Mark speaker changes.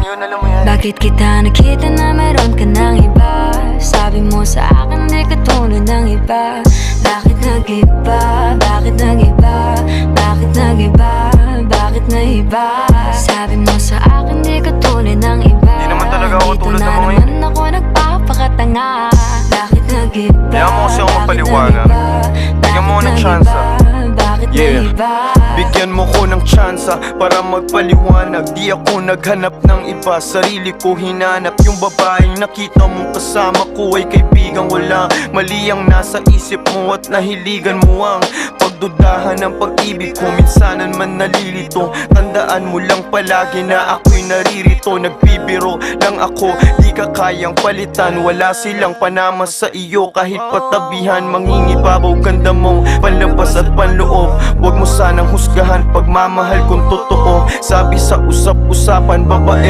Speaker 1: yun, alam mo yan.
Speaker 2: Bakit kita nakita na meron ka ng iba? Sabi mo sa akin di ka tulad ng iba. Bakit nag-iba? Bakit nag-iba? Bakit nag-iba? Bakit nag-iba? Sabi mo sa akin di ka tulad ng iba.
Speaker 1: Di naman talaga ako
Speaker 2: Dito
Speaker 1: tulad
Speaker 2: na
Speaker 1: ng mga
Speaker 2: naman ako nagpapakatanga. Bakit nag-iba?
Speaker 1: Kaya mo kasi ako
Speaker 2: Bakit
Speaker 1: mapaliwanag.
Speaker 2: nag-iba?
Speaker 1: Bigyan mo ako ng
Speaker 2: Bakit
Speaker 1: tsansa.
Speaker 2: nag-iba? Bakit
Speaker 3: Yeah.
Speaker 2: nag-iba?
Speaker 3: Bigyan mo ko ng tsansa para magpaliwanag. Di ako naghanap ng iba, sarili ko hinanap. Yung babaeng nakita mong kasama ko ay kaibigan. Wala mali ang nasa isip mo at nahiligan mo ang pagdudahan ng pag-ibig ko. Minsanan man nalilito, tandaan mo lang palagi na ako'y naririto. Nagbibiro lang ako, di ka kayang palitan. Wala silang panama sa iyo kahit patabihan. Mangingibabaw ganda mong panlabas at panloob. Huwag mo sanang husgahan pagmamahal kung totoo. Sabi sa usap-usapan, babae